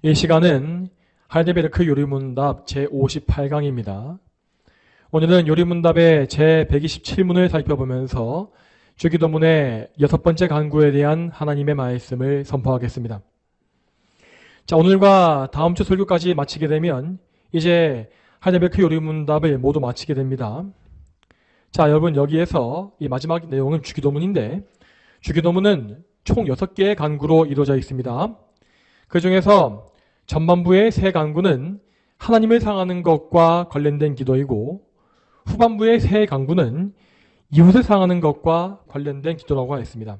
이 시간은 하이델베르크 요리문답 제58강입니다. 오늘은 요리문답의 제127문을 살펴보면서 주기도문의 6번째 간구에 대한 하나님의 말씀을 선포하겠습니다. 자, 오늘과 다음 주 설교까지 마치게 되면 이제 하이델베르크 요리문답을 모두 마치게 됩니다. 자, 여러분, 여기에서 이 마지막 내용은 주기도문인데, 주기도문은 총 6개의 간구로 이루어져 있습니다. 그 중에서 전반부의 3간구는 하나님을 사랑하는 것과 관련된 기도이고, 후반부의 3간구는 이웃을 사랑하는 것과 관련된 기도라고 하였습니다.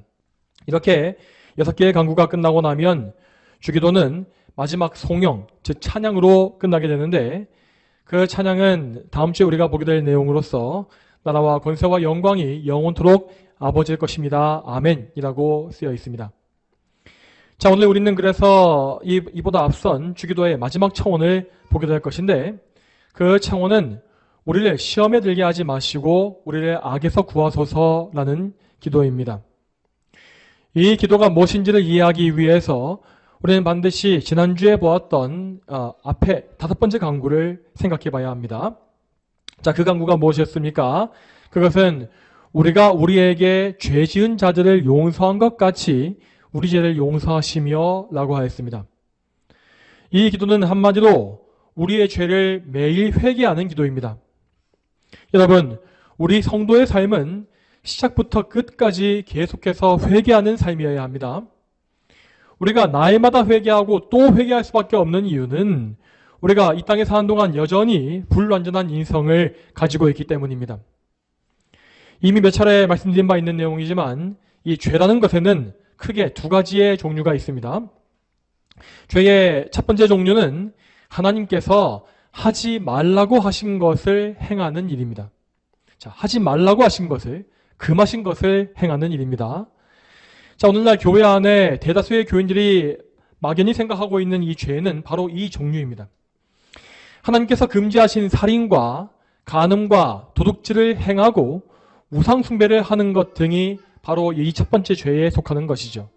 이렇게 6개의 간구가 끝나고 나면 주기도는 마지막 송영, 즉 찬양으로 끝나게 되는데, 그 찬양은 다음 주에 우리가 보게 될 내용으로서 나라와 권세와 영광이 영원토록 아버지일 것입니다. 아멘이라고 쓰여 있습니다. 자, 오늘 우리는 그래서 이보다 앞선 주기도의 마지막 청원을 보게 될 것인데, 그 청원은 우리를 시험에 들게 하지 마시고 우리를 악에서 구하소서라는 기도입니다. 이 기도가 무엇인지를 이해하기 위해서 우리는 반드시 지난주에 보았던 앞에 5번째 간구를 생각해 봐야 합니다. 자, 그 간구가 무엇이었습니까? 그것은 우리가 우리에게 죄 지은 자들을 용서한 것 같이 우리 죄를 용서하시며 라고 하였습니다. 이 기도는 한마디로 우리의 죄를 매일 회개하는 기도입니다. 여러분, 우리 성도의 삶은 시작부터 끝까지 계속해서 회개하는 삶이어야 합니다. 우리가 날마다 회개하고 또 회개할 수밖에 없는 이유는 우리가 이 땅에 사는 동안 여전히 불완전한 인성을 가지고 있기 때문입니다. 이미 몇 차례 말씀드린 바 있는 내용이지만 이 죄라는 것에는 크게 2가지의 종류가 있습니다. 죄의 첫 번째 종류는 하나님께서 하지 말라고 하신 것을 행하는 일입니다. 자, 하지 말라고 하신 것을, 금하신 것을 행하는 일입니다. 자, 오늘날 교회 안에 대다수의 교인들이 막연히 생각하고 있는 이 죄는 바로 이 종류입니다. 하나님께서 금지하신 살인과 간음과 도둑질을 행하고 우상 숭배를 하는 것 등이 바로 이 첫 번째 죄에 속하는 것이죠.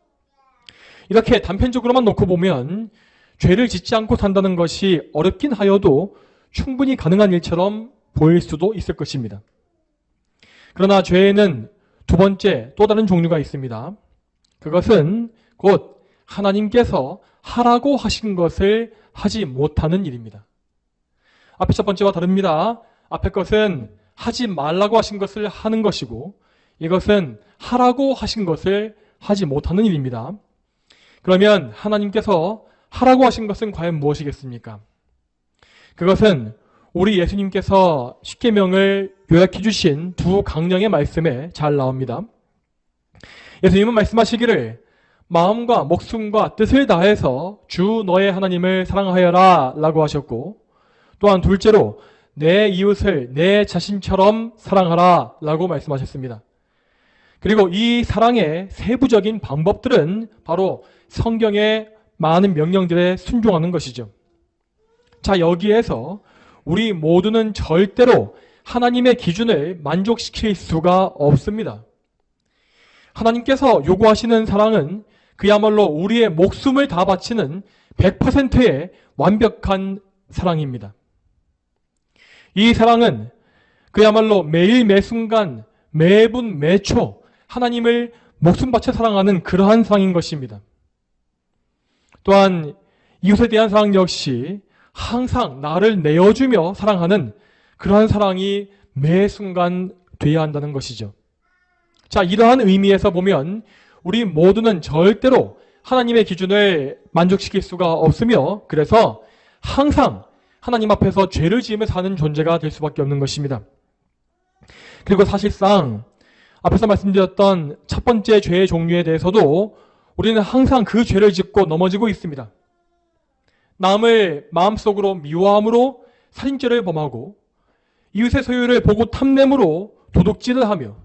이렇게 단편적으로만 놓고 보면 죄를 짓지 않고 산다는 것이 어렵긴 하여도 충분히 가능한 일처럼 보일 수도 있을 것입니다. 그러나 죄에는 2번째 또 다른 종류가 있습니다. 그것은 곧 하나님께서 하라고 하신 것을 하지 못하는 일입니다. 앞에 첫 번째와 다릅니다. 앞에 것은 하지 말라고 하신 것을 하는 것이고, 이것은 하라고 하신 것을 하지 못하는 일입니다. 그러면 하나님께서 하라고 하신 것은 과연 무엇이겠습니까? 그것은 우리 예수님께서 십계명을 요약해 주신 2강령의 말씀에 잘 나옵니다. 예수님은 말씀하시기를 마음과 목숨과 뜻을 다해서 주 너의 하나님을 사랑하여라 라고 하셨고, 또한 둘째로 내 이웃을 내 자신처럼 사랑하라 라고 말씀하셨습니다. 그리고 이 사랑의 세부적인 방법들은 바로 성경의 많은 명령들에 순종하는 것이죠. 자, 여기에서 우리 모두는 절대로 하나님의 기준을 만족시킬 수가 없습니다. 하나님께서 요구하시는 사랑은 그야말로 우리의 목숨을 다 바치는 100%의 완벽한 사랑입니다. 이 사랑은 그야말로 매일 매순간 매분 매초 하나님을 목숨 바쳐 사랑하는 그러한 사랑인 것입니다. 또한 이웃에 대한 사랑 역시 항상 나를 내어주며 사랑하는 그러한 사랑이 매 순간 돼야 한다는 것이죠. 자, 이러한 의미에서 보면 우리 모두는 절대로 하나님의 기준을 만족시킬 수가 없으며, 그래서 항상 하나님 앞에서 죄를 지으며 사는 존재가 될 수밖에 없는 것입니다. 그리고 사실상 앞에서 말씀드렸던 첫 번째 죄의 종류에 대해서도 우리는 항상 그 죄를 짓고 넘어지고 있습니다. 남을 마음속으로 미워함으로 살인죄를 범하고, 이웃의 소유를 보고 탐냄으로 도둑질을 하며,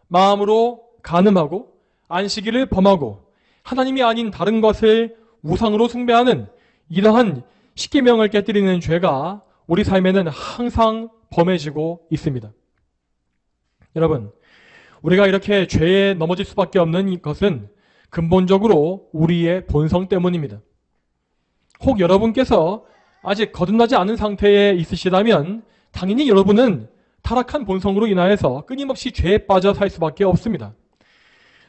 마음으로 간음하고 안식일을 범하고 하나님이 아닌 다른 것을 우상으로 숭배하는 이러한 십계명을 깨뜨리는 죄가 우리 삶에는 항상 범해지고 있습니다. 여러분, 우리가 이렇게 죄에 넘어질 수밖에 없는 것은 근본적으로 우리의 본성 때문입니다. 혹 여러분께서 아직 거듭나지 않은 상태에 있으시다면 당연히 여러분은 타락한 본성으로 인하여서 끊임없이 죄에 빠져 살 수밖에 없습니다.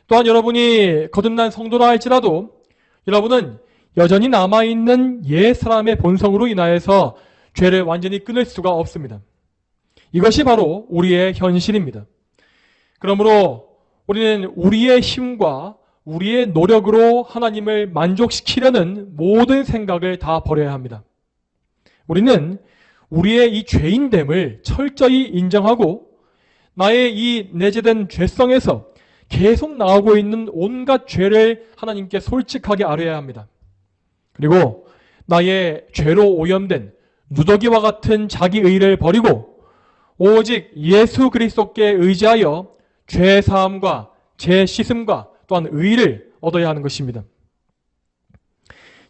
또한 여러분이 거듭난 성도라 할지라도 여러분은 여전히 남아있는 옛 사람의 본성으로 인하여서 죄를 완전히 끊을 수가 없습니다. 이것이 바로 우리의 현실입니다. 그러므로 우리는 우리의 힘과 우리의 노력으로 하나님을 만족시키려는 모든 생각을 다 버려야 합니다. 우리는 우리의 이 죄인됨을 철저히 인정하고 나의 이 내재된 죄성에서 계속 나오고 있는 온갖 죄를 하나님께 솔직하게 아뢰야 합니다. 그리고 나의 죄로 오염된 누더기와 같은 자기의를 버리고 오직 예수 그리스도께 의지하여 죄 사함과 죄 씻음과 또한 의를 얻어야 하는 것입니다.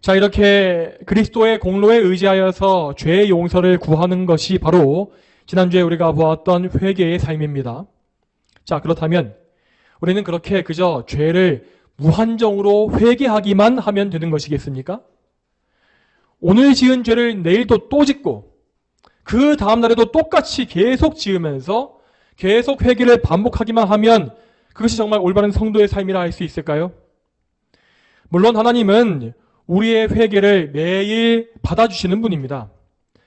자, 이렇게 그리스도의 공로에 의지하여서 죄의 용서를 구하는 것이 바로 지난주에 우리가 보았던 회개의 삶입니다. 자, 그렇다면 우리는 그렇게 그저 죄를 무한정으로 회개하기만 하면 되는 것이겠습니까? 오늘 지은 죄를 내일도 또 짓고 그 다음 날에도 똑같이 계속 지으면서 계속 회개를 반복하기만 하면 그것이 정말 올바른 성도의 삶이라 할 수 있을까요? 물론 하나님은 우리의 회개를 매일 받아주시는 분입니다.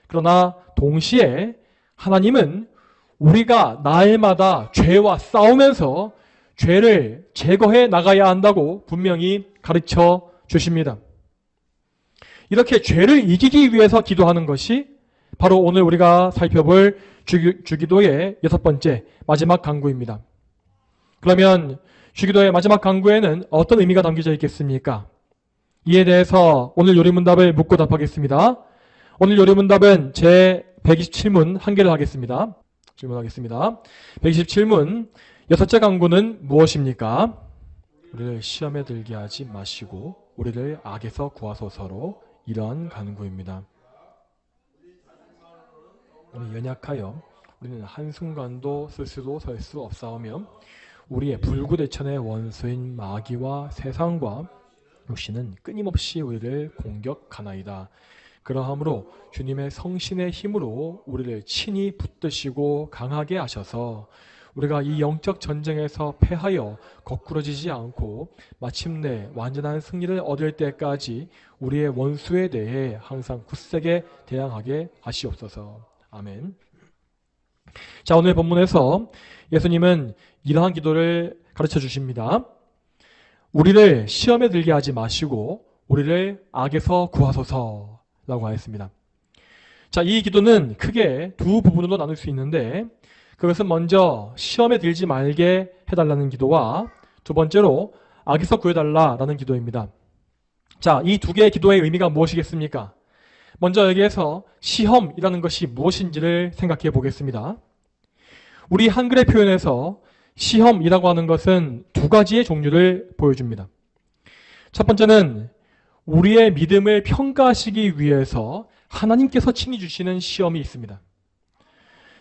그러나 동시에 하나님은 우리가 날마다 죄와 싸우면서 죄를 제거해 나가야 한다고 분명히 가르쳐 주십니다. 이렇게 죄를 이기기 위해서 기도하는 것이 바로 오늘 우리가 살펴볼 주기도의 6번째 마지막 강구입니다. 그러면 주기도의 마지막 강구에는 어떤 의미가 담겨져 있겠습니까? 이에 대해서 오늘 요리문답을 묻고 답하겠습니다. 오늘 요리문답은 제 127문 한 개를 하겠습니다. 질문하겠습니다. 127문 여섯째 강구는 무엇입니까? 우리를 시험에 들게 하지 마시고 우리를 악에서 구하소서로 이러한 간구입니다. 우리 연약하여 우리는 한순간도 스스로 설 수 없사오며 우리의 불구대천의 원수인 마귀와 세상과 육신은 끊임없이 우리를 공격하나이다. 그러하므로 주님의 성신의 힘으로 우리를 친히 붙드시고 강하게 하셔서 우리가 이 영적 전쟁에서 패하여 거꾸러지지 않고 마침내 완전한 승리를 얻을 때까지 우리의 원수에 대해 항상 굳세게 대항하게 하시옵소서. 아멘. 자, 오늘 본문에서 예수님은 이러한 기도를 가르쳐 주십니다. 우리를 시험에 들게 하지 마시고 우리를 악에서 구하소서라고 하였습니다. 자, 이 기도는 크게 두 부분으로 나눌 수 있는데 그것은 먼저 시험에 들지 말게 해달라는 기도와 두 번째로 악에서 구해달라라는 기도입니다. 자, 이 두 개의 기도의 의미가 무엇이겠습니까? 먼저 여기에서 시험이라는 것이 무엇인지를 생각해 보겠습니다. 우리 한글의 표현에서 시험이라고 하는 것은 두 가지의 종류를 보여줍니다. 첫 번째는 우리의 믿음을 평가하시기 위해서 하나님께서 친히 주시는 시험이 있습니다.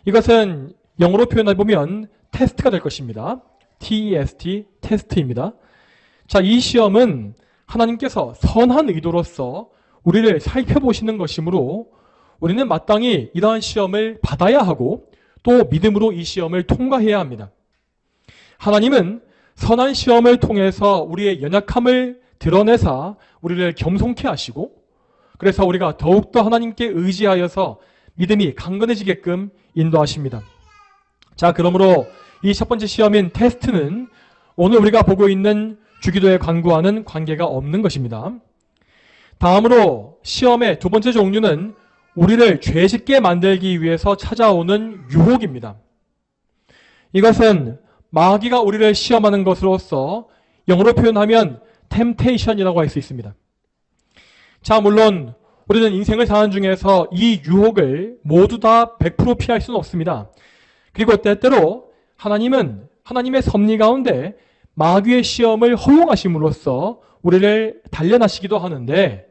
이것은 영어로 표현해보면 테스트가 될 것입니다. TEST, 테스트입니다. 자, 이 시험은 하나님께서 선한 의도로서 우리를 살펴보시는 것이므로 우리는 마땅히 이러한 시험을 받아야 하고 또 믿음으로 이 시험을 통과해야 합니다. 하나님은 선한 시험을 통해서 우리의 연약함을 드러내사 우리를 겸손케 하시고 그래서 우리가 더욱더 하나님께 의지하여서 믿음이 강건해지게끔 인도하십니다. 자, 그러므로 이 첫 번째 시험인 테스트는 오늘 우리가 보고 있는 주기도의 간구와는 관계가 없는 것입니다. 다음으로 시험의 두 번째 종류는 우리를 죄짓게 만들기 위해서 찾아오는 유혹입니다. 이것은 마귀가 우리를 시험하는 것으로서 영어로 표현하면 temptation이라고 할 수 있습니다. 자, 물론 우리는 인생을 사는 중에서 이 유혹을 모두 다 100% 피할 수는 없습니다. 그리고 때때로 하나님은 하나님의 섭리 가운데 마귀의 시험을 허용하심으로써 우리를 단련하시기도 하는데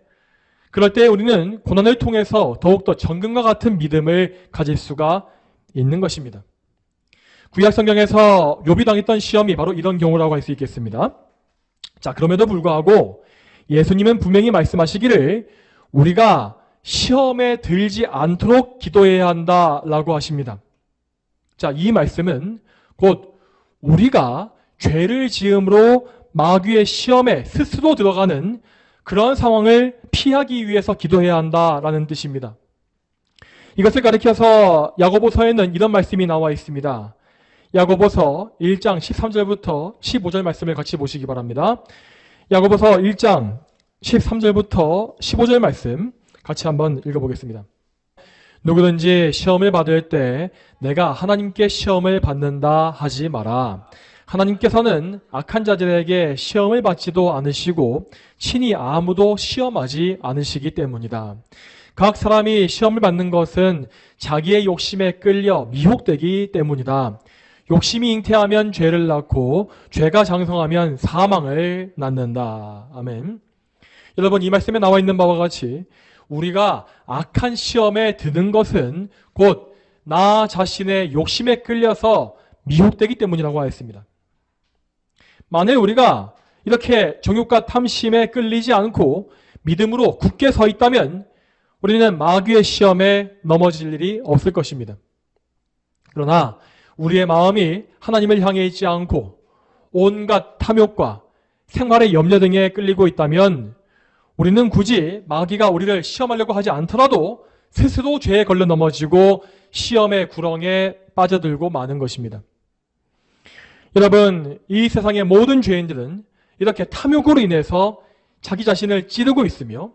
그럴 때 우리는 고난을 통해서 더욱더 정금과 같은 믿음을 가질 수가 있는 것입니다. 구약 성경에서 욥이 당했던 시험이 바로 이런 경우라고 할 수 있겠습니다. 자, 그럼에도 불구하고 예수님은 분명히 말씀하시기를 우리가 시험에 들지 않도록 기도해야 한다라고 하십니다. 자, 이 말씀은 곧 우리가 죄를 지음으로 마귀의 시험에 스스로 들어가는 그런 상황을 피하기 위해서 기도해야 한다라는 뜻입니다. 이것을 가리켜서 야고보서에는 이런 말씀이 나와 있습니다. 야고보서 1장 13절부터 15절 말씀을 같이 보시기 바랍니다. 야고보서 1장 13절부터 15절 말씀 같이 한번 읽어보겠습니다. 누구든지 시험을 받을 때 내가 하나님께 시험을 받는다 하지 마라. 하나님께서는 악한 자들에게 시험을 받지도 않으시고 친히 아무도 시험하지 않으시기 때문이다. 각 사람이 시험을 받는 것은 자기의 욕심에 끌려 미혹되기 때문이다. 욕심이 잉태하면 죄를 낳고 죄가 장성하면 사망을 낳는다. 아멘. 여러분, 이 말씀에 나와 있는 바와 같이 우리가 악한 시험에 드는 것은 곧 나 자신의 욕심에 끌려서 미혹되기 때문이라고 하였습니다. 만일 우리가 이렇게 정욕과 탐심에 끌리지 않고 믿음으로 굳게 서 있다면 우리는 마귀의 시험에 넘어질 일이 없을 것입니다. 그러나 우리의 마음이 하나님을 향해 있지 않고 온갖 탐욕과 생활의 염려 등에 끌리고 있다면 우리는 굳이 마귀가 우리를 시험하려고 하지 않더라도 스스로 죄에 걸려 넘어지고 시험의 구렁에 빠져들고 마는 것입니다. 여러분, 이 세상의 모든 죄인들은 이렇게 탐욕으로 인해서 자기 자신을 찌르고 있으며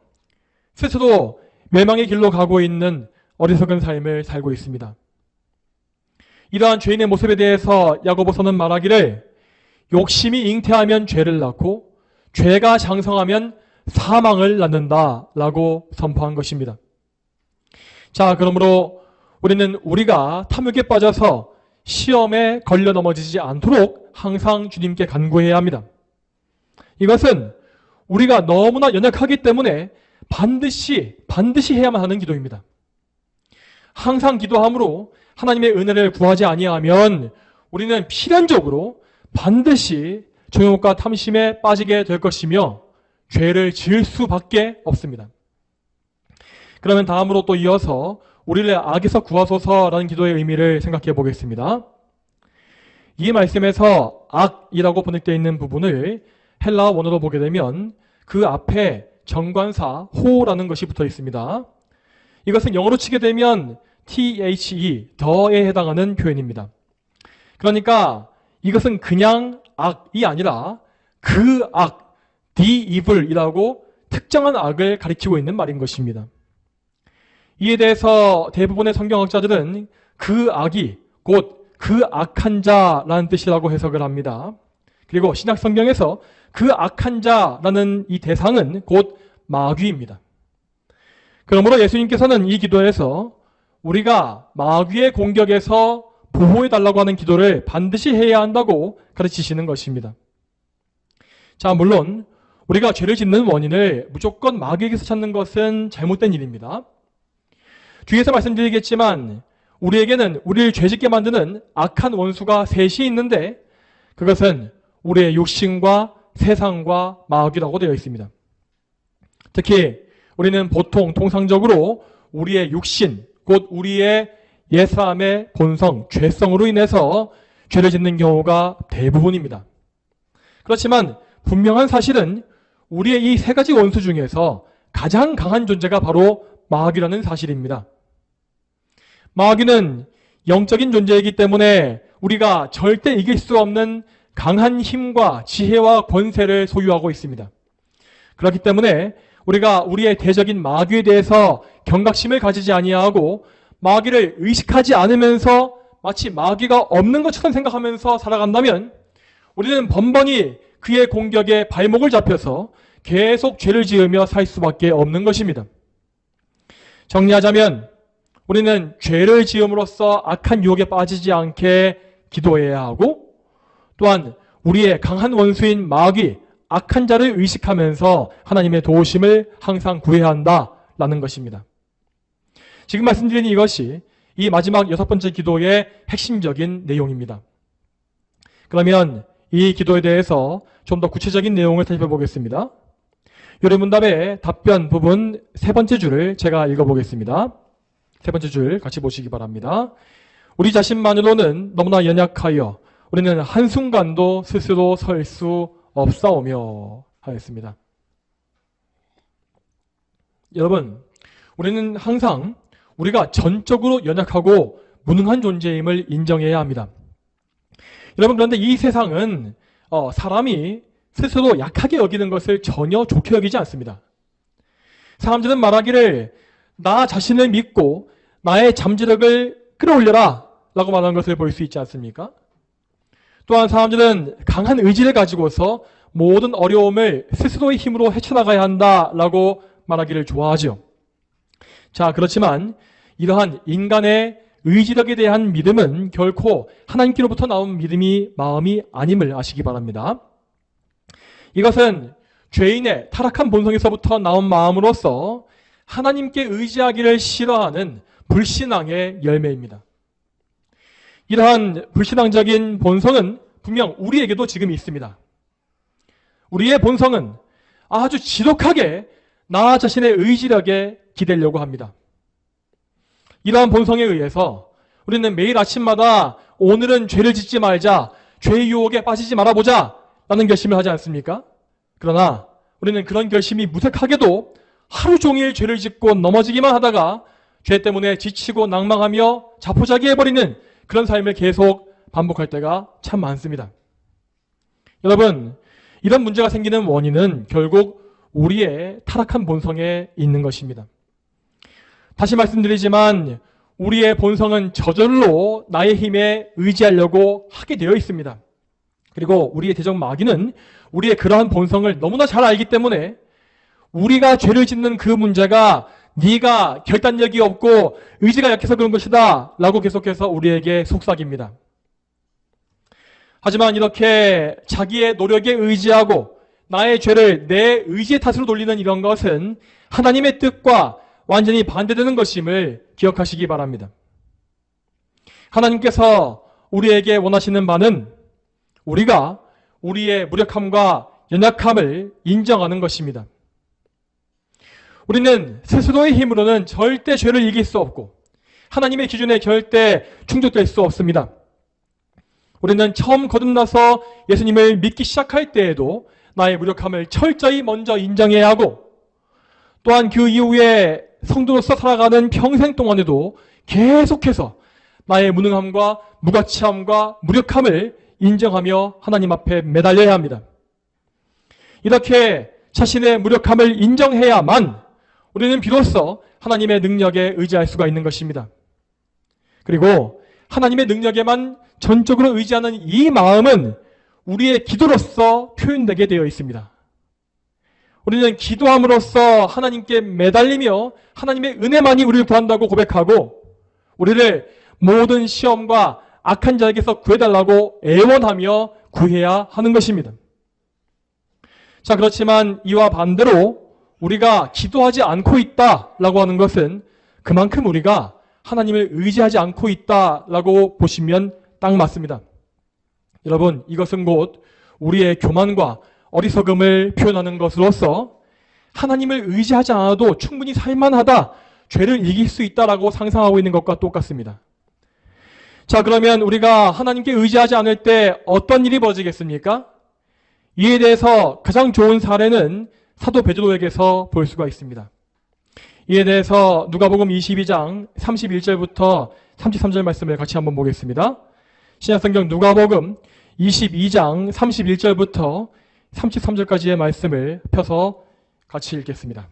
스스로 멸망의 길로 가고 있는 어리석은 삶을 살고 있습니다. 이러한 죄인의 모습에 대해서 야고보서는 말하기를 욕심이 잉태하면 죄를 낳고 죄가 장성하면 사망을 낳는다라고 선포한 것입니다. 자, 그러므로 우리는 우리가 탐욕에 빠져서 시험에 걸려 넘어지지 않도록 항상 주님께 간구해야 합니다. 이것은 우리가 너무나 연약하기 때문에 반드시 해야만 하는 기도입니다. 항상 기도함으로 하나님의 은혜를 구하지 아니하면 우리는 필연적으로 반드시 정욕과 탐심에 빠지게 될 것이며 죄를 지을 수밖에 없습니다. 그러면 다음으로 또 이어서 우리를 악에서 구하소서라는 기도의 의미를 생각해 보겠습니다. 이 말씀에서 악이라고 번역되어 있는 부분을 헬라 원어로 보게 되면 그 앞에 정관사 호라는 것이 붙어 있습니다. 이것은 영어로 치게 되면 the, 더에 해당하는 표현입니다. 그러니까 이것은 그냥 악이 아니라 그 악, the evil이라고 특정한 악을 가리키고 있는 말인 것입니다. 이에 대해서 대부분의 성경학자들은 그 악이 곧 그 악한 자라는 뜻이라고 해석을 합니다. 그리고 신약 성경에서 그 악한 자라는 이 대상은 곧 마귀입니다. 그러므로 예수님께서는 이 기도에서 우리가 마귀의 공격에서 보호해달라고 하는 기도를 반드시 해야 한다고 가르치시는 것입니다. 자, 물론 우리가 죄를 짓는 원인을 무조건 마귀에게서 찾는 것은 잘못된 일입니다. 뒤에서 말씀드리겠지만 우리에게는 우리를 죄짓게 만드는 악한 원수가 셋이 있는데 그것은 우리의 육신과 세상과 마귀라고 되어 있습니다. 특히 우리는 보통 통상적으로 우리의 육신, 곧 우리의 옛사람의 본성, 죄성으로 인해서 죄를 짓는 경우가 대부분입니다. 그렇지만 분명한 사실은 우리의 이 세 가지 원수 중에서 가장 강한 존재가 바로 마귀라는 사실입니다. 마귀는 영적인 존재이기 때문에 우리가 절대 이길 수 없는 강한 힘과 지혜와 권세를 소유하고 있습니다. 그렇기 때문에 우리가 우리의 대적인 마귀에 대해서 경각심을 가지지 아니하고 마귀를 의식하지 않으면서 마치 마귀가 없는 것처럼 생각하면서 살아간다면 우리는 번번이 그의 공격에 발목을 잡혀서 계속 죄를 지으며 살 수밖에 없는 것입니다. 정리하자면 우리는 죄를 지음으로써 악한 유혹에 빠지지 않게 기도해야 하고 또한 우리의 강한 원수인 마귀, 악한 자를 의식하면서 하나님의 도우심을 항상 구해야 한다라는 것입니다. 지금 말씀드린 이것이 이 마지막 6번째 기도의 핵심적인 내용입니다. 그러면 이 기도에 대해서 좀 더 구체적인 내용을 살펴보겠습니다. 요리문답의 답변 부분 세 번째 줄을 제가 읽어보겠습니다. 세 번째 줄 같이 보시기 바랍니다. 우리 자신만으로는 너무나 연약하여 우리는 한순간도 스스로 설 수 없사오며 하였습니다. 여러분, 우리는 항상 우리가 전적으로 연약하고 무능한 존재임을 인정해야 합니다. 여러분, 그런데 이 세상은 사람이 스스로 약하게 여기는 것을 전혀 좋게 여기지 않습니다. 사람들은 말하기를 나 자신을 믿고 나의 잠재력을 끌어올려라 라고 말하는 것을 볼 수 있지 않습니까? 또한 사람들은 강한 의지를 가지고서 모든 어려움을 스스로의 힘으로 헤쳐나가야 한다라고 말하기를 좋아하죠. 자, 그렇지만 이러한 인간의 의지력에 대한 믿음은 결코 하나님께로부터 나온 마음이 아님을 아시기 바랍니다. 이것은 죄인의 타락한 본성에서부터 나온 마음으로서 하나님께 의지하기를 싫어하는 불신앙의 열매입니다. 이러한 불신앙적인 본성은 분명 우리에게도 지금 있습니다. 우리의 본성은 아주 지독하게 나 자신의 의지력에 기대려고 합니다. 이러한 본성에 의해서 우리는 매일 아침마다 오늘은 죄를 짓지 말자, 죄의 유혹에 빠지지 말아보자 라는 결심을 하지 않습니까? 그러나 우리는 그런 결심이 무색하게도 하루 종일 죄를 짓고 넘어지기만 하다가 죄 때문에 지치고 낭망하며 자포자기해버리는 그런 삶을 계속 반복할 때가 참 많습니다. 여러분, 이런 문제가 생기는 원인은 결국 우리의 타락한 본성에 있는 것입니다. 다시 말씀드리지만 우리의 본성은 저절로 나의 힘에 의지하려고 하게 되어 있습니다. 그리고 우리의 대적 마귀는 우리의 그러한 본성을 너무나 잘 알기 때문에 우리가 죄를 짓는 그 문제가 네가 결단력이 없고 의지가 약해서 그런 것이다 라고 계속해서 우리에게 속삭입니다. 하지만 이렇게 자기의 노력에 의지하고 나의 죄를 내 의지의 탓으로 돌리는 이런 것은 하나님의 뜻과 완전히 반대되는 것임을 기억하시기 바랍니다. 하나님께서 우리에게 원하시는 바는 우리가 우리의 무력함과 연약함을 인정하는 것입니다. 우리는 스스로의 힘으로는 절대 죄를 이길 수 없고 하나님의 기준에 절대 충족될 수 없습니다. 우리는 처음 거듭나서 예수님을 믿기 시작할 때에도 나의 무력함을 철저히 먼저 인정해야 하고 또한 그 이후에 성도로서 살아가는 평생 동안에도 계속해서 나의 무능함과 무가치함과 무력함을 인정하며 하나님 앞에 매달려야 합니다. 이렇게 자신의 무력함을 인정해야만 우리는 비로소 하나님의 능력에 의지할 수가 있는 것입니다. 그리고 하나님의 능력에만 전적으로 의지하는 이 마음은 우리의 기도로서 표현되게 되어 있습니다. 우리는 기도함으로써 하나님께 매달리며 하나님의 은혜만이 우리를 구한다고 고백하고 우리를 모든 시험과 악한 자에게서 구해달라고 애원하며 구해야 하는 것입니다. 자, 그렇지만 이와 반대로 우리가 기도하지 않고 있다라고 하는 것은 그만큼 우리가 하나님을 의지하지 않고 있다라고 보시면 딱 맞습니다. 여러분, 이것은 곧 우리의 교만과 어리석음을 표현하는 것으로서 하나님을 의지하지 않아도 충분히 살만하다, 죄를 이길 수 있다라고 상상하고 있는 것과 똑같습니다. 자, 그러면 우리가 하나님께 의지하지 않을 때 어떤 일이 벌어지겠습니까? 이에 대해서 가장 좋은 사례는 사도 베드로에게서 볼 수가 있습니다. 이에 대해서 누가복음 22장 31절부터 33절 말씀을 같이 한번 보겠습니다. 신약성경 누가복음 22장 31절부터 33절까지의 말씀을 펴서 같이 읽겠습니다.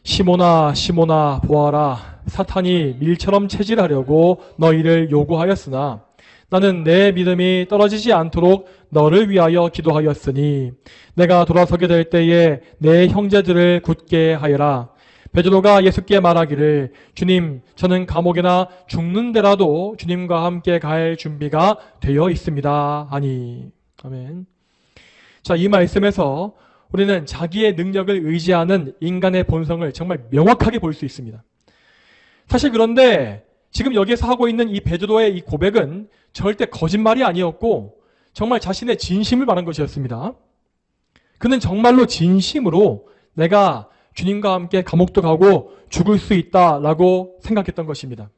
시몬아 시몬아 보아라, 사탄이 밀처럼 체질하려고 너희를 요구하였으나 나는 내 믿음이 떨어지지 않도록 너를 위하여 기도하였으니 내가 돌아서게 될 때에 내 형제들을 굳게 하여라. 베드로가 예수께 말하기를 주님, 저는 감옥에나 죽는 데라도 주님과 함께 갈 준비가 되어 있습니다 하니. 아멘. 자, 이 말씀에서 우리는 자기의 능력을 의지하는 인간의 본성을 정말 명확하게 볼 수 있습니다. 사실 그런데 지금 여기에서 하고 있는 이 베드로의 이 고백은 절대 거짓말이 아니었고 정말 자신의 진심을 말한 것이었습니다. 그는 정말로 진심으로 내가 주님과 함께 감옥도 가고 죽을 수 있다라고 생각했던 것입니다.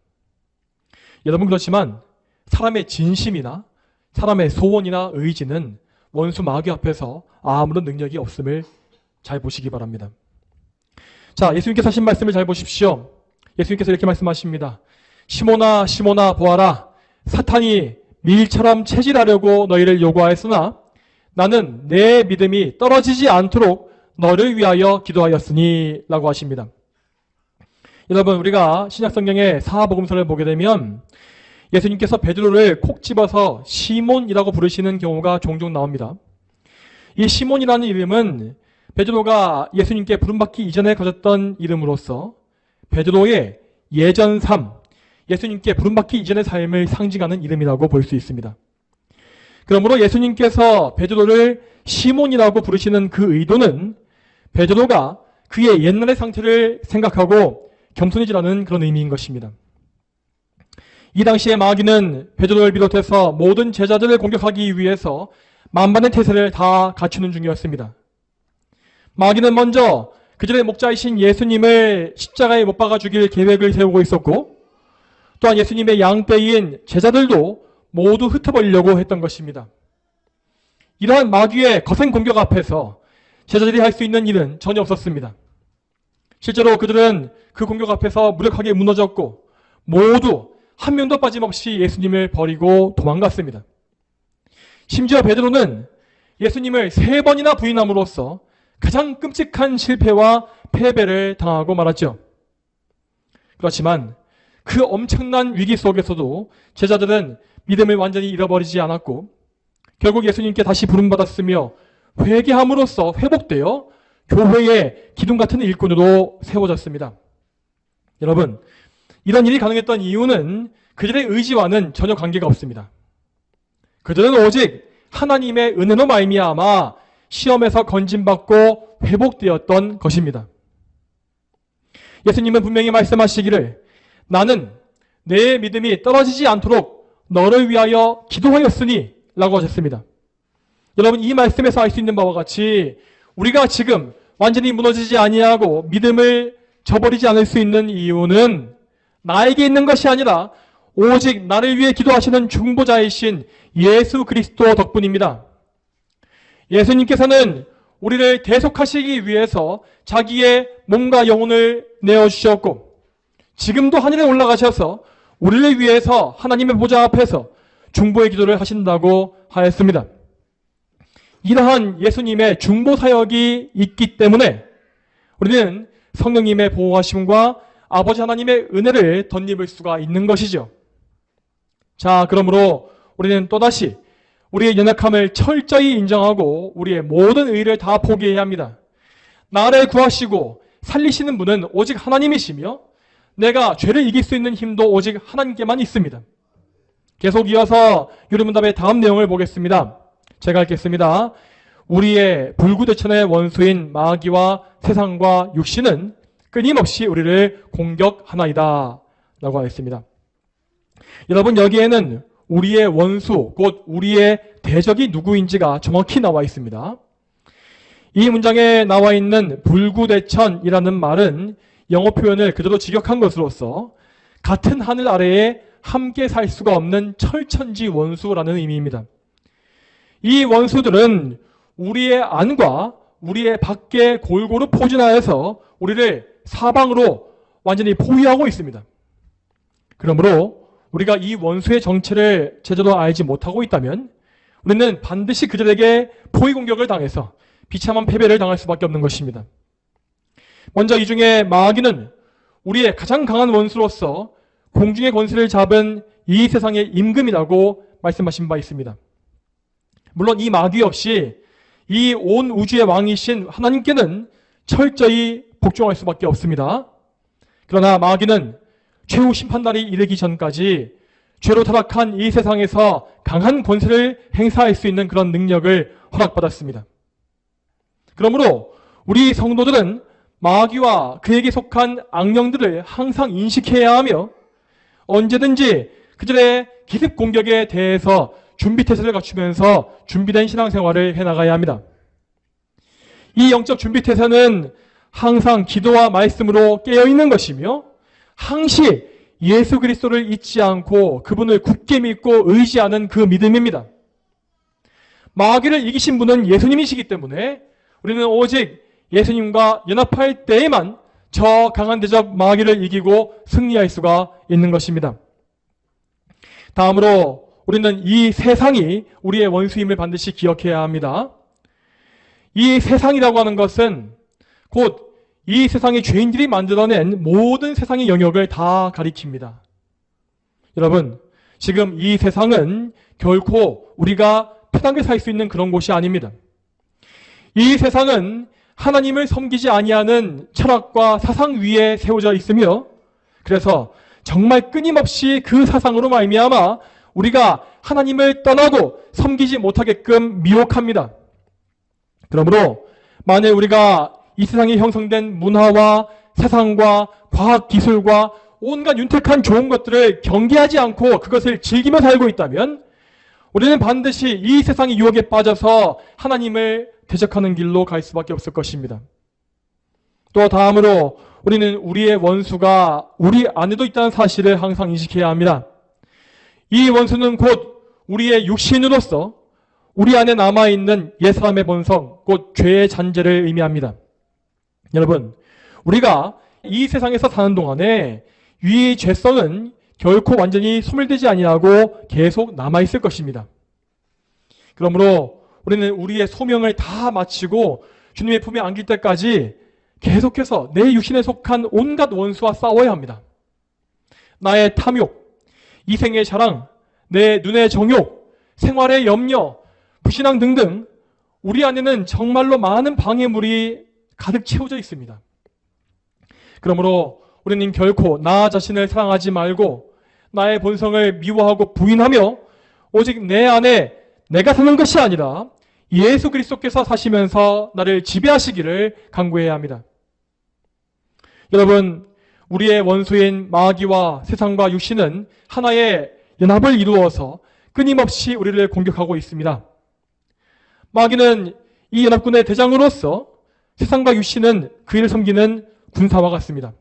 여러분, 그렇지만 사람의 진심이나 사람의 소원이나 의지는 원수 마귀 앞에서 아무런 능력이 없음을 잘 보시기 바랍니다. 자, 예수님께서 하신 말씀을 잘 보십시오. 예수님께서 이렇게 말씀하십니다. 시몬아, 시몬아, 보아라. 사탄이 밀처럼 체질하려고 너희를 요구하였으나 나는 내 믿음이 떨어지지 않도록 너를 위하여 기도하였으니 라고 하십니다. 여러분, 우리가 신약성경의 사복음서를 보게 되면 예수님께서 베드로를 콕 집어서 시몬이라고 부르시는 경우가 종종 나옵니다. 이 시몬이라는 이름은 베드로가 예수님께 부름받기 이전에 가졌던 이름으로서 베드로의 예전 삶, 예수님께 부름받기 이전의 삶을 상징하는 이름이라고 볼 수 있습니다. 그러므로 예수님께서 베드로를 시몬이라고 부르시는 그 의도는 베드로가 그의 옛날의 상태를 생각하고 겸손해지라는 그런 의미인 것입니다. 이 당시에 마귀는 베드로를 비롯해서 모든 제자들을 공격하기 위해서 만반의 태세를 다 갖추는 중이었습니다. 마귀는 먼저 그들의 목자이신 예수님을 십자가에 못 박아 죽일 계획을 세우고 있었고, 또한 예수님의 양떼인 제자들도 모두 흩어버리려고 했던 것입니다. 이러한 마귀의 거센 공격 앞에서 제자들이 할 수 있는 일은 전혀 없었습니다. 실제로 그들은 그 공격 앞에서 무력하게 무너졌고 모두 한 명도 빠짐없이 예수님을 버리고 도망갔습니다. 심지어 베드로는 예수님을 3번이나 부인함으로써 가장 끔찍한 실패와 패배를 당하고 말았죠. 그렇지만 그 엄청난 위기 속에서도 제자들은 믿음을 완전히 잃어버리지 않았고 결국 예수님께 다시 부름받았으며 회개함으로써 회복되어 교회의 기둥 같은 일꾼으로 세워졌습니다. 여러분, 이런 일이 가능했던 이유는 그들의 의지와는 전혀 관계가 없습니다. 그들은 오직 하나님의 은혜로 말미암아 시험에서 건진받고 회복되었던 것입니다. 예수님은 분명히 말씀하시기를 나는 내 믿음이 떨어지지 않도록 너를 위하여 기도하였으니 라고 하셨습니다. 여러분, 이 말씀에서 알 수 있는 바와 같이 우리가 지금 완전히 무너지지 아니하고 믿음을 저버리지 않을 수 있는 이유는 나에게 있는 것이 아니라 오직 나를 위해 기도하시는 중보자이신 예수 그리스도 덕분입니다. 예수님께서는 우리를 대속하시기 위해서 자기의 몸과 영혼을 내어주셨고 지금도 하늘에 올라가셔서 우리를 위해서 하나님의 보좌 앞에서 중보의 기도를 하신다고 하였습니다. 이러한 예수님의 중보 사역이 있기 때문에 우리는 성령님의 보호하심과 아버지 하나님의 은혜를 덧입을 수가 있는 것이죠. 자, 그러므로 우리는 또다시 우리의 연약함을 철저히 인정하고 우리의 모든 의의를 다 포기해야 합니다. 나를 구하시고 살리시는 분은 오직 하나님이시며 내가 죄를 이길 수 있는 힘도 오직 하나님께만 있습니다. 계속 이어서 요리문답의 다음 내용을 보겠습니다. 제가 읽겠습니다. 우리의 불구대천의 원수인 마귀와 세상과 육신은 끊임없이 우리를 공격하나이다 라고 하였습니다. 여러분, 여기에는 우리의 원수, 곧 우리의 대적이 누구인지가 정확히 나와 있습니다. 이 문장에 나와 있는 불구대천이라는 말은 영어 표현을 그대로 직역한 것으로서 같은 하늘 아래에 함께 살 수가 없는 철천지 원수라는 의미입니다. 이 원수들은 우리의 안과 우리의 밖에 골고루 포진하여서 우리를 사방으로 완전히 포위하고 있습니다. 그러므로 우리가 이 원수의 정체를 제대로 알지 못하고 있다면 우리는 반드시 그들에게 포위 공격을 당해서 비참한 패배를 당할 수밖에 없는 것입니다. 먼저 이 중에 마귀는 우리의 가장 강한 원수로서 공중의 권세를 잡은 이 세상의 임금이라고 말씀하신 바 있습니다. 물론 이 마귀 역시 이 온 우주의 왕이신 하나님께는 철저히 복종할 수밖에 없습니다. 그러나 마귀는 최후 심판날이 이르기 전까지 죄로 타락한 이 세상에서 강한 권세를 행사할 수 있는 그런 능력을 허락받았습니다. 그러므로 우리 성도들은 마귀와 그에게 속한 악령들을 항상 인식해야 하며 언제든지 그들의 기습 공격에 대해서 준비태세를 갖추면서 준비된 신앙생활을 해나가야 합니다. 이 영적 준비태세는 항상 기도와 말씀으로 깨어있는 것이며 항시 예수 그리스도를 잊지 않고 그분을 굳게 믿고 의지하는 그 믿음입니다. 마귀를 이기신 분은 예수님이시기 때문에 우리는 오직 예수님과 연합할 때에만 저 강한 대적 마귀를 이기고 승리할 수가 있는 것입니다. 다음으로 우리는 이 세상이 우리의 원수임을 반드시 기억해야 합니다. 이 세상이라고 하는 것은 곧 이 세상의 죄인들이 만들어낸 모든 세상의 영역을 다 가리킵니다. 여러분, 지금 이 세상은 결코 우리가 편하게 살 수 있는 그런 곳이 아닙니다. 이 세상은 하나님을 섬기지 아니하는 철학과 사상 위에 세워져 있으며 그래서 정말 끊임없이 그 사상으로 말미암아 우리가 하나님을 떠나고 섬기지 못하게끔 미혹합니다. 그러므로 만일 우리가 이 세상에 형성된 문화와 세상과 과학 기술과 온갖 윤택한 좋은 것들을 경계하지 않고 그것을 즐기며 살고 있다면 우리는 반드시 이 세상의 유혹에 빠져서 하나님을 대적하는 길로 갈 수밖에 없을 것입니다. 또 다음으로 우리는 우리의 원수가 우리 안에도 있다는 사실을 항상 인식해야 합니다. 이 원수는 곧 우리의 육신으로서 우리 안에 남아있는 옛사람의 본성, 곧 죄의 잔재를 의미합니다. 여러분, 우리가 이 세상에서 사는 동안에 이 죄성은 결코 완전히 소멸되지 아니하고 계속 남아있을 것입니다. 그러므로 우리는 우리의 소명을 다 마치고 주님의 품에 안길 때까지 계속해서 내 육신에 속한 온갖 원수와 싸워야 합니다. 나의 탐욕, 이생의 자랑, 내 눈의 정욕, 생활의 염려, 불신앙 등등 우리 안에는 정말로 많은 방해물이 가득 채워져 있습니다. 그러므로 우리는 결코 나 자신을 사랑하지 말고 나의 본성을 미워하고 부인하며 오직 내 안에 내가 사는 것이 아니라 예수 그리스도께서 사시면서 나를 지배하시기를 간구해야 합니다. 여러분, 우리의 원수인 마귀와 세상과 육신은 하나의 연합을 이루어서 끊임없이 우리를 공격하고 있습니다. 마귀는 이 연합군의 대장으로서 세상과 육신은 그를 섬기는 군사와 같습니다.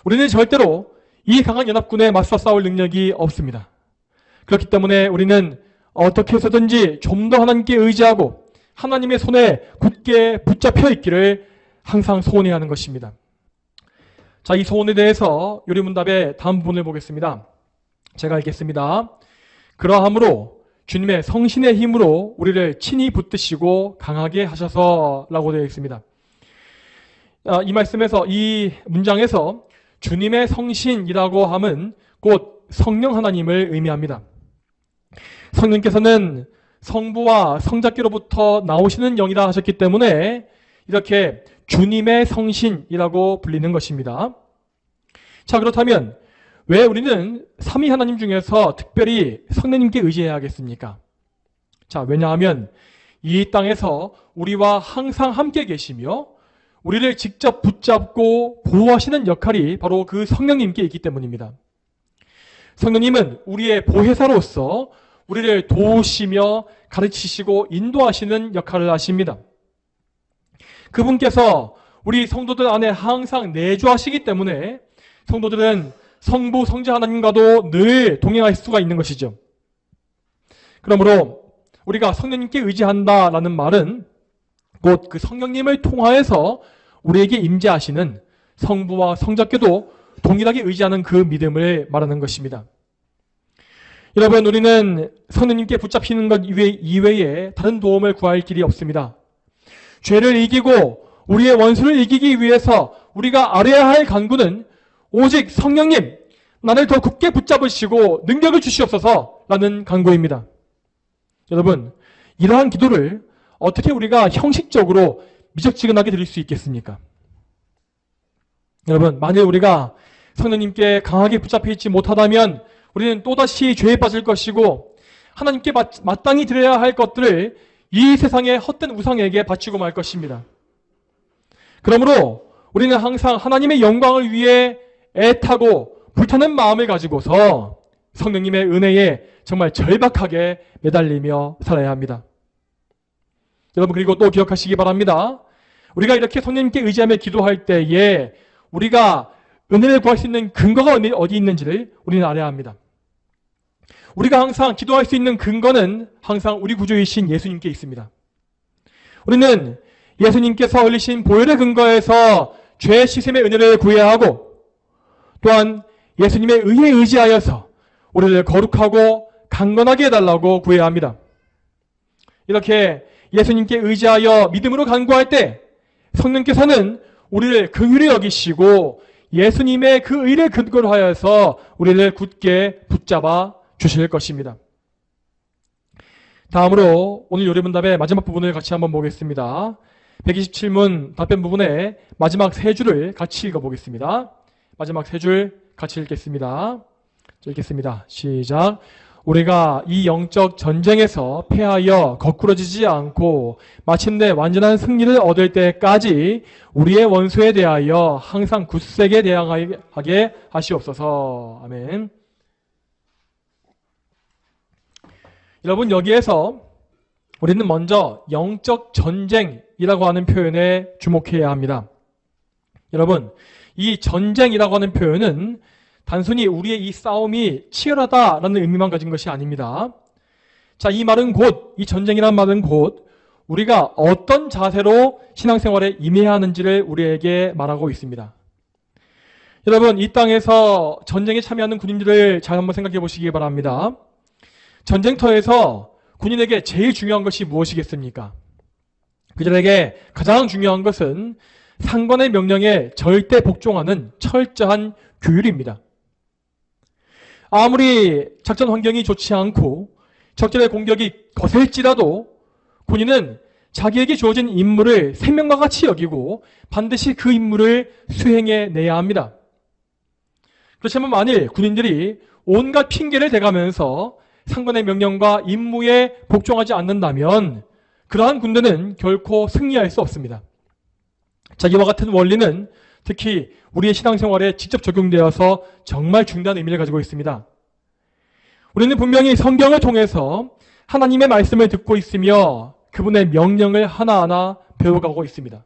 우리는 절대로 이 강한 연합군에 맞서 싸울 능력이 없습니다. 그렇기 때문에 우리는 어떻게 해서든지 좀 더 하나님께 의지하고 하나님의 손에 굳게 붙잡혀 있기를 항상 소원해야 하는 것입니다. 자, 이 소원에 대해서 요리문답의 다음 부분을 보겠습니다. 제가 읽겠습니다. 그러함으로 주님의 성신의 힘으로 우리를 친히 붙드시고 강하게 하셔서 라고 되어 있습니다. 이 말씀에서, 이 문장에서 주님의 성신이라고 함은 곧 성령 하나님을 의미합니다. 성령께서는 성부와 성자께로부터 나오시는 영이라 하셨기 때문에 이렇게 주님의 성신이라고 불리는 것입니다. 자, 그렇다면 왜 우리는 삼위 하나님 중에서 특별히 성령님께 의지해야 하겠습니까? 자, 왜냐하면 이 땅에서 우리와 항상 함께 계시며 우리를 직접 붙잡고 보호하시는 역할이 바로 그 성령님께 있기 때문입니다. 성령님은 우리의 보혜사로서 우리를 도우시며 가르치시고 인도하시는 역할을 하십니다. 그분께서 우리 성도들 안에 항상 내주하시기 때문에 성도들은 성부, 성자 하나님과도 늘 동행할 수가 있는 것이죠. 그러므로 우리가 성령님께 의지한다라는 말은 곧 그 성령님을 통하여서 우리에게 임재하시는 성부와 성자께도 동일하게 의지하는 그 믿음을 말하는 것입니다. 여러분, 우리는 성령님께 붙잡히는 것 이외에 다른 도움을 구할 길이 없습니다. 죄를 이기고 우리의 원수를 이기기 위해서 우리가 알아야 할 간구는 오직 성령님, 나를 더 굳게 붙잡으시고 능력을 주시옵소서라는 간구입니다. 여러분, 이러한 기도를 어떻게 우리가 형식적으로 미적지근하게 드릴 수 있겠습니까? 여러분, 만일 우리가 성령님께 강하게 붙잡혀 있지 못하다면 우리는 또다시 죄에 빠질 것이고 하나님께 마땅히 드려야 할 것들을 이 세상의 헛된 우상에게 바치고 말 것입니다. 그러므로 우리는 항상 하나님의 영광을 위해 애타고 불타는 마음을 가지고서 성령님의 은혜에 정말 절박하게 매달리며 살아야 합니다. 여러분, 그리고 또 기억하시기 바랍니다. 우리가 이렇게 성령님께 의지하며 기도할 때에 우리가 은혜를 구할 수 있는 근거가 어디 있는지를 우리는 알아야 합니다. 우리가 항상 기도할 수 있는 근거는 항상 우리 구주이신 예수님께 있습니다. 우리는 예수님께서 흘리신 보혈의 근거에서 죄 씻음의 은혜를 구해야 하고, 또한 예수님의 의에 의지하여서 우리를 거룩하고 강건하게 해달라고 구해야 합니다. 이렇게 예수님께 의지하여 믿음으로 간구할 때 성령께서는 우리를 긍휼히 여기시고 예수님의 그 의를 근거로 하여서 우리를 굳게 붙잡아 주실 것입니다. 다음으로 오늘 요리문답의 마지막 부분을 같이 한번 보겠습니다. 127문 답변 부분의 마지막 세 줄을 같이 읽어보겠습니다. 마지막 세 줄 같이 읽겠습니다. 읽겠습니다. 시작. 우리가 이 영적 전쟁에서 패하여 거꾸러지지 않고 마침내 완전한 승리를 얻을 때까지 우리의 원수에 대하여 항상 굳세게 대항하게 하시옵소서. 아멘. 여러분, 여기에서 우리는 먼저 영적 전쟁이라고 하는 표현에 주목해야 합니다. 여러분, 이 전쟁이라고 하는 표현은 단순히 우리의 이 싸움이 치열하다라는 의미만 가진 것이 아닙니다. 자, 이 말은 곧, 이 전쟁이라는 말은 곧 우리가 어떤 자세로 신앙생활에 임해야 하는지를 우리에게 말하고 있습니다. 여러분, 이 땅에서 전쟁에 참여하는 군인들을 잘 한번 생각해 보시기 바랍니다. 전쟁터에서 군인에게 제일 중요한 것이 무엇이겠습니까? 그들에게 가장 중요한 것은 상관의 명령에 절대 복종하는 철저한 규율입니다. 아무리 작전 환경이 좋지 않고 적들의 공격이 거셀지라도 군인은 자기에게 주어진 임무를 생명과 같이 여기고 반드시 그 임무를 수행해내야 합니다. 그렇지만 만일 군인들이 온갖 핑계를 대가면서 상관의 명령과 임무에 복종하지 않는다면 그러한 군대는 결코 승리할 수 없습니다. 자기와 같은 원리는 특히 우리의 신앙생활에 직접 적용되어서 정말 중대한 의미를 가지고 있습니다. 우리는 분명히 성경을 통해서 하나님의 말씀을 듣고 있으며 그분의 명령을 하나하나 배워가고 있습니다.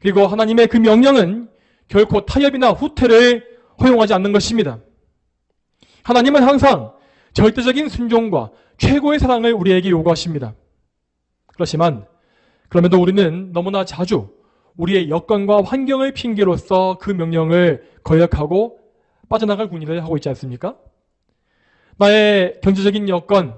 그리고 하나님의 그 명령은 결코 타협이나 후퇴를 허용하지 않는 것입니다. 하나님은 항상 절대적인 순종과 최고의 사랑을 우리에게 요구하십니다. 그렇지만 그럼에도 우리는 너무나 자주 우리의 여건과 환경을 핑계로써 그 명령을 거역하고 빠져나갈 군인을 하고 있지 않습니까? 나의 경제적인 여건,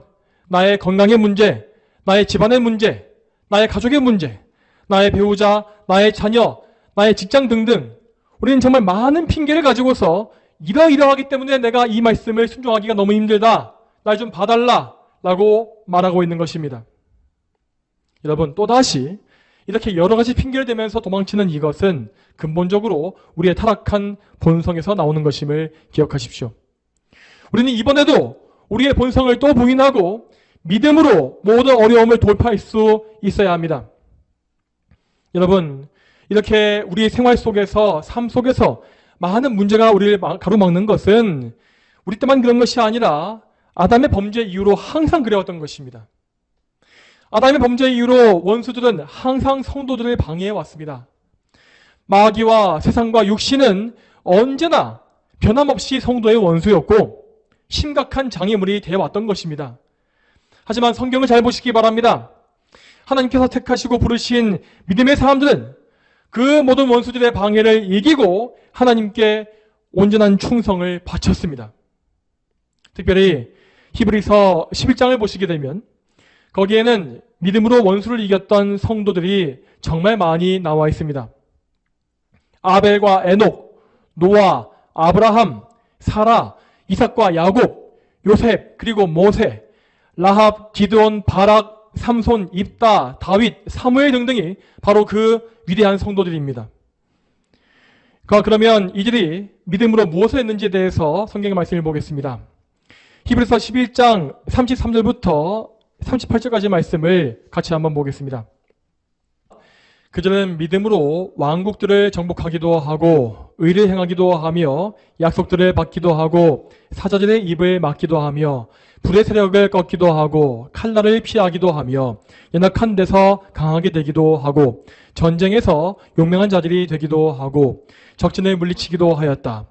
나의 건강의 문제, 나의 집안의 문제, 나의 가족의 문제, 나의 배우자, 나의 자녀, 나의 직장 등등 우리는 정말 많은 핑계를 가지고서 이러이러하기 때문에 내가 이 말씀을 순종하기가 너무 힘들다. 날 좀 봐달라 라고 말하고 있는 것입니다. 여러분, 또다시 이렇게 여러 가지 핑계를 대면서 도망치는 이것은 근본적으로 우리의 타락한 본성에서 나오는 것임을 기억하십시오. 우리는 이번에도 우리의 본성을 또 부인하고 믿음으로 모든 어려움을 돌파할 수 있어야 합니다. 여러분, 이렇게 우리 생활 속에서, 삶 속에서 많은 문제가 우리를 가로막는 것은 우리 때만 그런 것이 아니라 아담의 범죄 이후로 항상 그래왔던 것입니다. 아담의 범죄 이후로 원수들은 항상 성도들을 방해해 왔습니다. 마귀와 세상과 육신은 언제나 변함없이 성도의 원수였고 심각한 장애물이 되어왔던 것입니다. 하지만 성경을 잘 보시기 바랍니다. 하나님께서 택하시고 부르신 믿음의 사람들은 그 모든 원수들의 방해를 이기고 하나님께 온전한 충성을 바쳤습니다. 특별히 히브리서 11장을 보시게 되면 거기에는 믿음으로 원수를 이겼던 성도들이 정말 많이 나와 있습니다. 아벨과 에녹, 노아, 아브라함, 사라, 이삭과 야곱, 요셉, 그리고 모세, 라합, 기드온, 바락, 삼손, 입다, 다윗, 사무엘 등등이 바로 그 위대한 성도들입니다. 그러면 이들이 믿음으로 무엇을 했는지에 대해서 성경의 말씀을 보겠습니다. 히브리서 11장 33절부터 38절까지 말씀을 같이 한번 보겠습니다. 그들은 믿음으로 왕국들을 정복하기도 하고 의를 행하기도 하며 약속들을 받기도 하고 사자들의 입을 막기도 하며 불의 세력을 꺾기도 하고 칼날을 피하기도 하며 연약한 데서 강하게 되기도 하고 전쟁에서 용맹한 자들이 되기도 하고 적진을 물리치기도 하였다.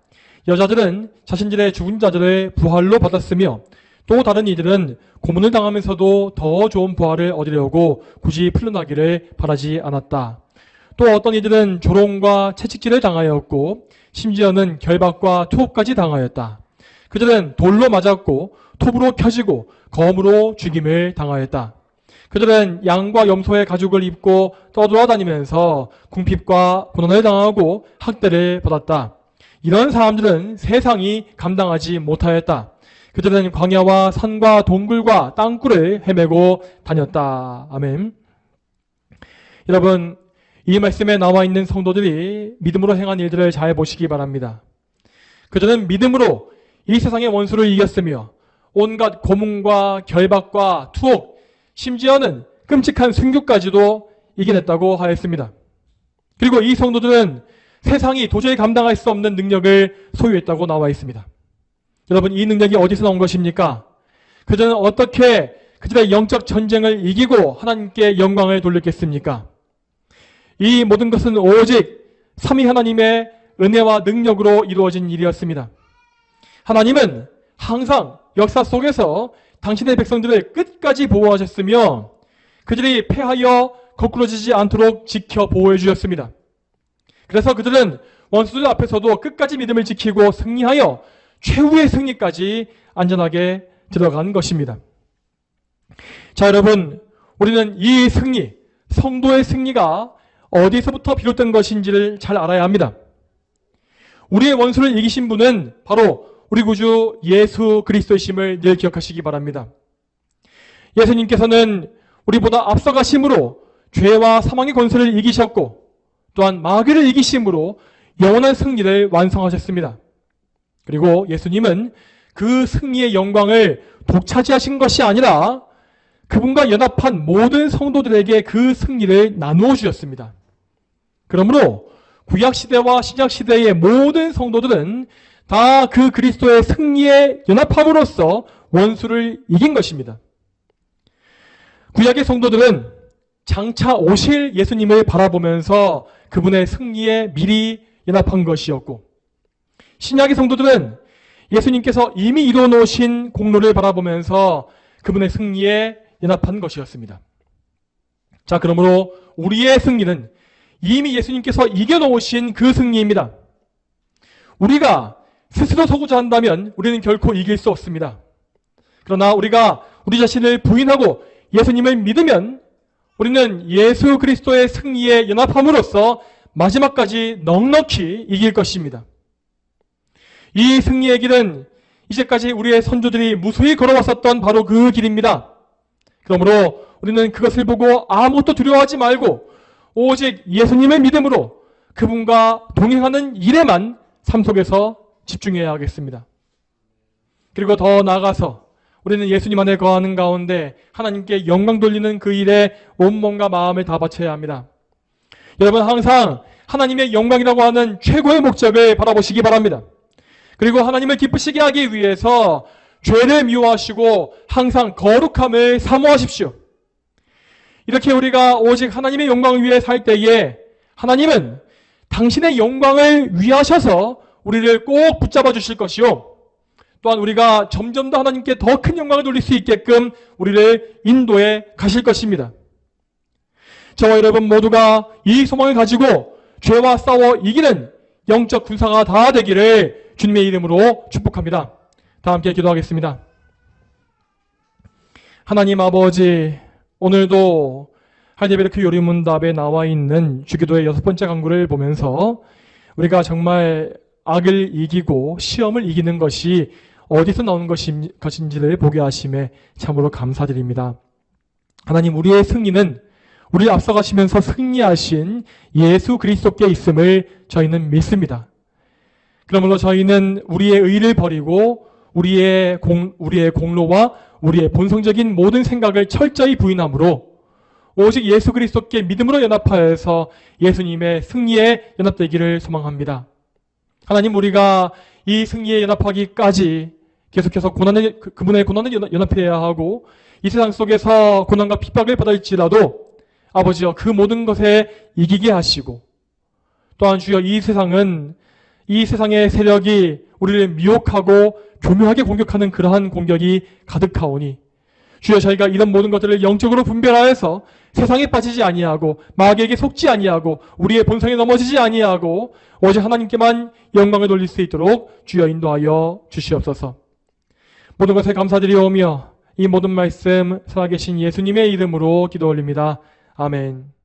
여자들은 자신들의 죽은 자들을 부활로 받았으며 또 다른 이들은 고문을 당하면서도 더 좋은 부활을 얻으려고 굳이 풀려나기를 바라지 않았다. 또 어떤 이들은 조롱과 채찍질을 당하였고 심지어는 결박과 투옥까지 당하였다. 그들은 돌로 맞았고 톱으로 켜지고 검으로 죽임을 당하였다. 그들은 양과 염소의 가죽을 입고 떠돌아다니면서 궁핍과 고난을 당하고 학대를 받았다. 이런 사람들은 세상이 감당하지 못하였다. 그들은 광야와 산과 동굴과 땅굴을 헤매고 다녔다. 아멘. 여러분, 이 말씀에 나와 있는 성도들이 믿음으로 행한 일들을 잘 보시기 바랍니다. 그들은 믿음으로 이 세상의 원수를 이겼으며 온갖 고문과 결박과 투옥, 심지어는 끔찍한 순교까지도 이겨냈다고 하였습니다. 그리고 이 성도들은 세상이 도저히 감당할 수 없는 능력을 소유했다고 나와 있습니다. 여러분, 이 능력이 어디서 나온 것입니까? 그들은 어떻게 그들의 영적 전쟁을 이기고 하나님께 영광을 돌렸겠습니까? 이 모든 것은 오직 삼위 하나님의 은혜와 능력으로 이루어진 일이었습니다. 하나님은 항상 역사 속에서 당신의 백성들을 끝까지 보호하셨으며 그들이 패하여 거꾸러지지 않도록 지켜 보호해 주셨습니다. 그래서 그들은 원수들 앞에서도 끝까지 믿음을 지키고 승리하여 최후의 승리까지 안전하게 들어간 것입니다. 자, 여러분, 우리는 이 승리, 성도의 승리가 어디서부터 비롯된 것인지를 잘 알아야 합니다. 우리의 원수를 이기신 분은 바로 우리 구주 예수 그리스도이심을 늘 기억하시기 바랍니다. 예수님께서는 우리보다 앞서가심으로 죄와 사망의 권세를 이기셨고 또한 마귀를 이기심으로 영원한 승리를 완성하셨습니다. 그리고 예수님은 그 승리의 영광을 독차지하신 것이 아니라 그분과 연합한 모든 성도들에게 그 승리를 나누어 주셨습니다. 그러므로 구약시대와 신약시대의 모든 성도들은 다 그 그리스도의 승리에 연합함으로써 원수를 이긴 것입니다. 구약의 성도들은 장차 오실 예수님을 바라보면서 그분의 승리에 미리 연합한 것이었고, 신약의 성도들은 예수님께서 이미 이루어 놓으신 공로를 바라보면서 그분의 승리에 연합한 것이었습니다. 자, 그러므로 우리의 승리는 이미 예수님께서 이겨놓으신 그 승리입니다. 우리가 스스로 서고자 한다면 우리는 결코 이길 수 없습니다. 그러나 우리가 우리 자신을 부인하고 예수님을 믿으면 우리는 예수 그리스도의 승리에 연합함으로써 마지막까지 넉넉히 이길 것입니다. 이 승리의 길은 이제까지 우리의 선조들이 무수히 걸어왔었던 바로 그 길입니다. 그러므로 우리는 그것을 보고 아무것도 두려워하지 말고 오직 예수님의 믿음으로 그분과 동행하는 일에만 삶 속에서 집중해야 하겠습니다. 그리고 더 나아가서 우리는 예수님 안에 거하는 가운데 하나님께 영광 돌리는 그 일에 온몸과 마음을 다 바쳐야 합니다. 여러분, 항상 하나님의 영광이라고 하는 최고의 목적을 바라보시기 바랍니다. 그리고 하나님을 기쁘시게 하기 위해서 죄를 미워하시고 항상 거룩함을 사모하십시오. 이렇게 우리가 오직 하나님의 영광을 위해 살 때에 하나님은 당신의 영광을 위하셔서 우리를 꼭 붙잡아 주실 것이요, 또한 우리가 점점 더 하나님께 더 큰 영광을 돌릴 수 있게끔 우리를 인도해 가실 것입니다. 저와 여러분 모두가 이 소망을 가지고 죄와 싸워 이기는 영적 군사가 다 되기를 주님의 이름으로 축복합니다. 다 함께 기도하겠습니다. 하나님 아버지, 오늘도 하이델베르크 요리문답에 나와 있는 주기도의 6번째 강구를 보면서 우리가 정말 악을 이기고 시험을 이기는 것이 어디서 나오는 것인지를 보게 하심에 참으로 감사드립니다. 하나님, 우리의 승리는 우리를 앞서가시면서 승리하신 예수 그리스도께 있음을 저희는 믿습니다. 그러므로 저희는 우리의 의를 버리고 우리의 공로와 우리의 본성적인 모든 생각을 철저히 부인함으로 오직 예수 그리스도께 믿음으로 연합하여서 예수님의 승리에 연합되기를 소망합니다. 하나님, 우리가 이 승리에 연합하기까지 계속해서 그분의 고난을 연합해야 하고 이 세상 속에서 고난과 핍박을 받을지라도 아버지여 그 모든 것에 이기게 하시고 또한 주여 이 세상의 세력이 우리를 미혹하고 교묘하게 공격하는 그러한 공격이 가득하오니 주여 저희가 이런 모든 것들을 영적으로 분별하여서 세상에 빠지지 아니하고 마귀에게 속지 아니하고 우리의 본성에 넘어지지 아니하고 오직 하나님께만 영광을 돌릴 수 있도록 주여 인도하여 주시옵소서. 모든 것에 감사드리오며 이 모든 말씀 살아계신 예수님의 이름으로 기도 올립니다. 아멘.